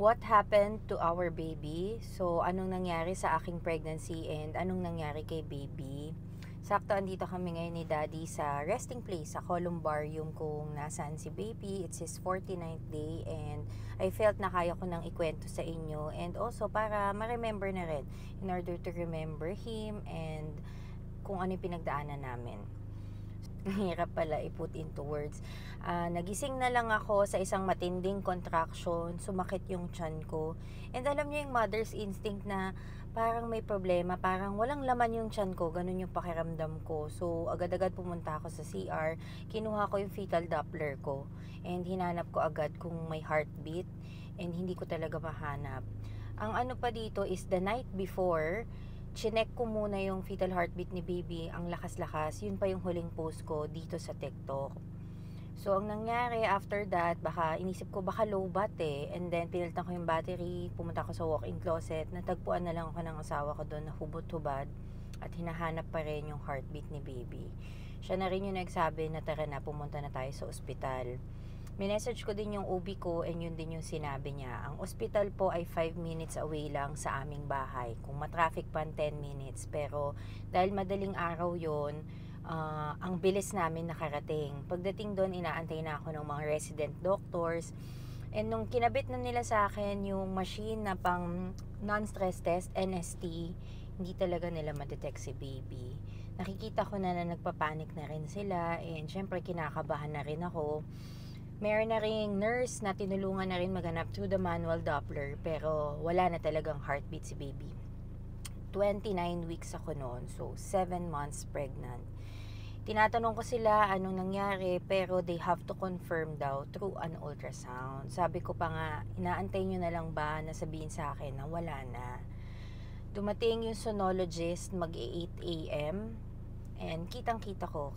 what happened to our baby. So, anong nangyari sa aking pregnancy and anong nangyari kay baby. Sakto, andito kami ngayon ni Daddy sa resting place, sa columbarium kung nasaan si baby. It's his 49th day and I felt na kaya ko nang ikwento sa inyo. And also, para ma-remember na rin, in order to remember him and kung ano yung pinagdaanan namin. Hirap pala i-put into words. Nagising na lang ako sa isang matinding contraction, sumakit yung tiyan ko. And alam niyo yung mother's instinct na parang may problema, parang walang laman yung tiyan ko, ganun yung pakiramdam ko. So agad-agad pumunta ako sa CR, kinuha ko yung fetal Doppler ko, and hinanap ko agad kung may heartbeat, and hindi ko talaga mahanap. Ang ano pa dito is the night before, chinek ko muna yung fetal heartbeat ni baby, ang lakas-lakas. Yun pa yung huling post ko dito sa TikTok. So, ang nangyari after that, inisip ko baka low bat and then pinalitan ko yung battery, pumunta ako sa walk-in closet, natagpuan na lang ako ng asawa ko doon na hubot-hubad at hinahanap pa rin yung heartbeat ni baby. Siya na rin yung nagsabi na tara na, pumunta na tayo sa ospital. Minessage ko din yung OB ko and yun din yung sinabi niya. Ang ospital po ay 5 minutes away lang sa aming bahay. Kung matraffic pa 10 minutes. Pero dahil madaling araw yon, ang bilis namin nakarating. Pagdating doon, inaantay na ako ng mga resident doctors. And nung kinabit na nila sa akin yung machine na pang non-stress test, NST, hindi talaga nila ma-detect si baby. Nakikita ko na nagpapanik na rin sila and syempre kinakabahan na rin ako. Meron na ring nurse na tinulungan na rin maghanap through the manual Doppler, pero wala na talagang heartbeat si baby. 29 weeks ako noon, so 7 months pregnant. Tinatanong ko sila anong nangyari, pero they have to confirm daw through an ultrasound. Sabi ko pa nga, inaantay nyo na lang ba na sabihin sa akin na wala na. Dumating yung sonologist mag-8 a.m. and kitang-kita ko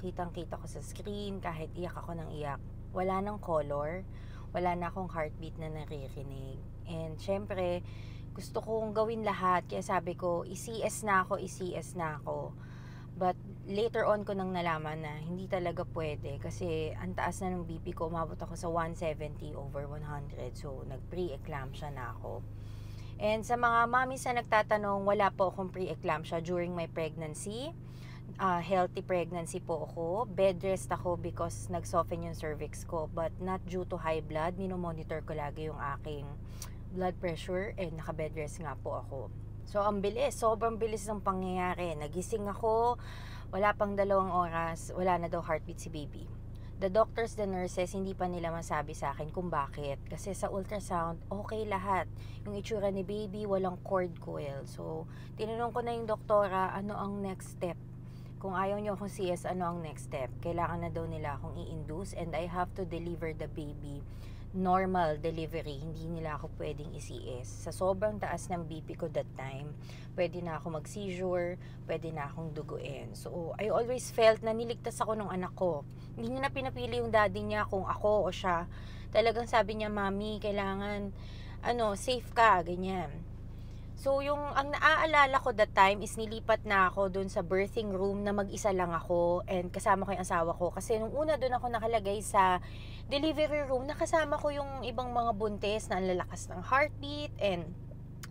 sa screen, kahit iyak ako ng iyak. Wala nang color, wala na akong heartbeat na naririnig. And syempre, gusto kong gawin lahat, kaya sabi ko, i-CS na ako. But later on ko nang nalaman na hindi talaga pwede kasi ang taas na ng BP ko, umabot ako sa 170/100. So, nag-pre-eclampsia na ako. And sa mga mommies na nagtatanong, wala po akong pre-eclampsia during my pregnancy. Healthy pregnancy po ako. Bed rest ako because nag-soften yung cervix ko, but not due to high blood. Minomonitor ko lagi yung aking blood pressure and naka-bed rest nga po ako. So, ang bilis. Sobrang bilis ng pangyayari. Nagising ako, wala pang 2 oras, wala na daw heartbeat si baby. The doctors, the nurses, hindi pa nila masabi sa akin kung bakit. Kasi sa ultrasound, okay lahat. Yung itsura ni baby, walang cord coil. So, tinanong ko na yung doktora, ano ang next step? Kung ayaw nyo akong CS, ano ang next step? Kailangan na daw nila akong i-induce and I have to deliver the baby. Normal delivery, hindi nila ako pwedeng i-CS. Sa sobrang taas ng BP ko that time, pwede na ako mag-seizure, pwede na akong duguin. So, I always felt na niligtas ako ng anak ko. Hindi niya na pinapili yung daddy niya kung ako o siya. Talagang sabi niya, Mami, kailangan, safe ka, ganyan. So, ang naaalala ko that time is nilipat na ako dun sa birthing room na mag-isa lang ako and kasama ko yung asawa ko. Kasi nung una dun ako nakalagay sa delivery room, nakasama ko yung ibang mga buntis na ang lalakas ng heartbeat and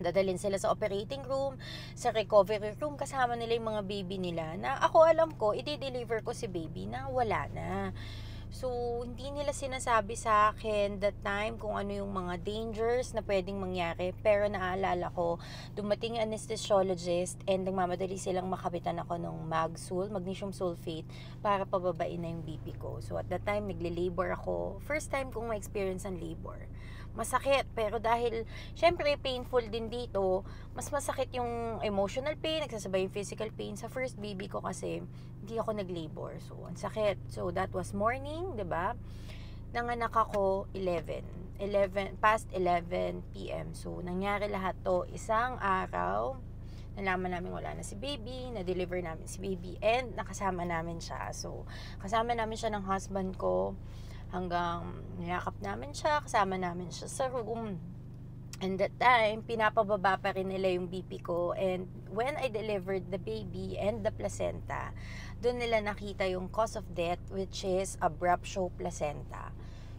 dadalhin sila sa operating room, sa recovery room, kasama nila yung mga baby nila na ako alam ko, i-deliver ko si baby na wala na. So, hindi nila sinasabi sa akin that time kung ano yung mga dangers na pwedeng mangyari. Pero naaalala ko, dumating yung anesthesiologist and nagmamadali silang makapitan ako ng magnesium sulfate, para pababain na yung BP ko. So, at that time, nagle-labor ako. First time kong ma-experience ang labor. Masakit, pero dahil syempre painful din dito, mas masakit yung emotional pain, nagsasabay yung physical pain sa first baby ko kasi hindi ako nag-labor. So, ang sakit. So, that was morning, 'di ba? Nanganak ako 11 past 11 p.m. So, nangyari lahat to isang araw. Nalaman namin wala na si baby, na-deliver namin si baby, and nakasama namin siya. So, kasama namin siya ng husband ko hanggang niyakap namin siya, kasama namin siya sa room. And that time, pinapababa pa rin nila yung BP ko. And when I delivered the baby and the placenta, doon nila nakita yung cause of death, which is abruptio placenta.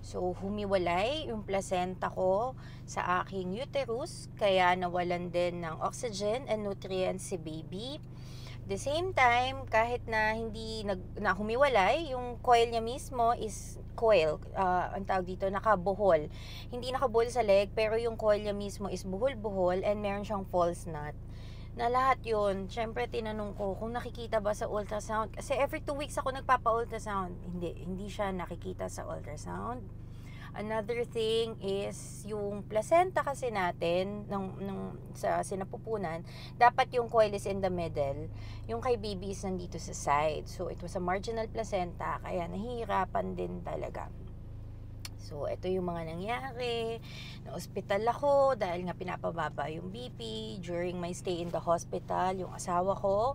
So, humiwalay yung placenta ko sa aking uterus, kaya nawalan din ng oxygen and nutrients si baby. The same time, kahit na hindi na humiwalay, yung coil niya mismo is coil, ang tawag dito, nakabuhol. Hindi nakabuhol sa leg, pero yung coil niya mismo is buhol-buhol and meron siyang false knot. Na lahat yun, syempre tinanong ko kung nakikita ba sa ultrasound. Kasi every 2 weeks ako nagpapa-ultrasound. Hindi siya nakikita sa ultrasound. Another thing is yung placenta kasi natin sa sinapupunan, dapat yung coil is in the middle. Yung kay baby is nandito sa side. So it was a marginal placenta, kaya nahihirapan din talaga. So, ito yung mga nangyari. Na-hospital ako dahil nga pinapababa yung BP. During my stay in the hospital, yung asawa ko,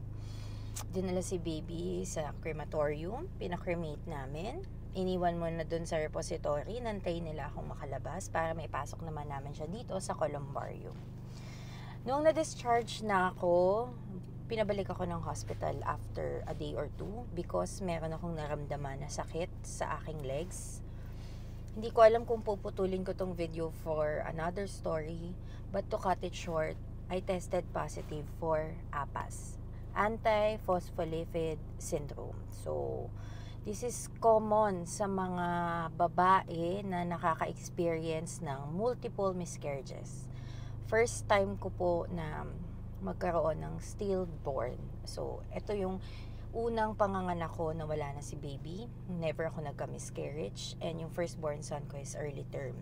dinala si baby sa crematorium. Pinakremate namin. Iniwan mo na dun sa repository. Nantay nila akong makalabas para may pasok naman namin siya dito sa columbarium. Noong na-discharge na ako, pinabalik ako ng hospital after a day or two because meron akong naramdaman na sakit sa aking legs. Hindi ko alam kung puputulin ko tong video for another story, but to cut it short, I tested positive for APAS, anti-phospholipid syndrome. So, this is common sa mga babae na nakaka-experience ng multiple miscarriages. First time ko po na magkaroon ng stillborn. So, ito yung unang panganganak ko na wala na si baby. Never ako nagka-miscarriage. And yung firstborn son ko is early term.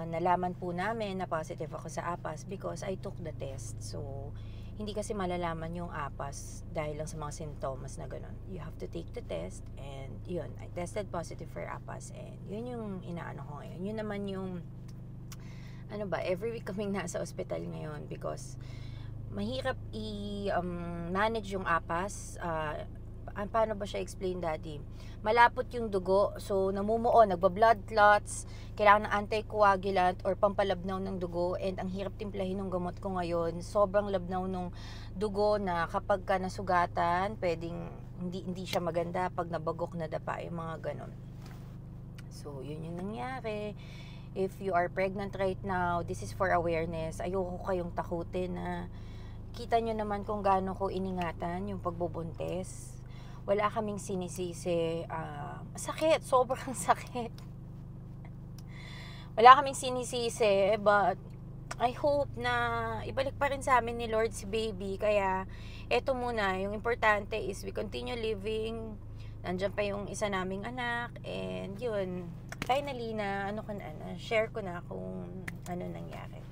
Nalaman po namin na positive ako sa APAS because I took the test. So, hindi kasi malalaman yung APAS dahil lang sa mga symptoms na ganun. You have to take the test and yun, I tested positive for APAS and yun yung inaano ko ngayon. Yun naman yung every week kaming nasa ospital ngayon because mahirap i-manage yung APAS. Paano ba siya explain, Daddy? Malapot yung dugo, so namumuo, nagba-blood clots, kailangan ng anticoagulant or pampalabnaw ng dugo, and ang hirap timplahin ng gamot ko ngayon. Sobrang labnaw ng dugo na kapag ka nasugatan, pwedeng hindi siya maganda pag nabagok na dapa, yung mga ganon. So, yun yung nangyari. If you are pregnant right now, this is for awareness. Ayoko kayong takutin na kita nyo naman kung gaano ko iningatan yung pagbubuntis. Wala kaming sinisisi. Sakit, sobrang sakit. Wala kaming sinisisi, but I hope na ibalik pa rin sa amin ni Lord si baby. Kaya, eto muna, yung importante is we continue living. Nandiyan pa yung isa naming anak. And yun, finally na share ko na kung ano nangyari.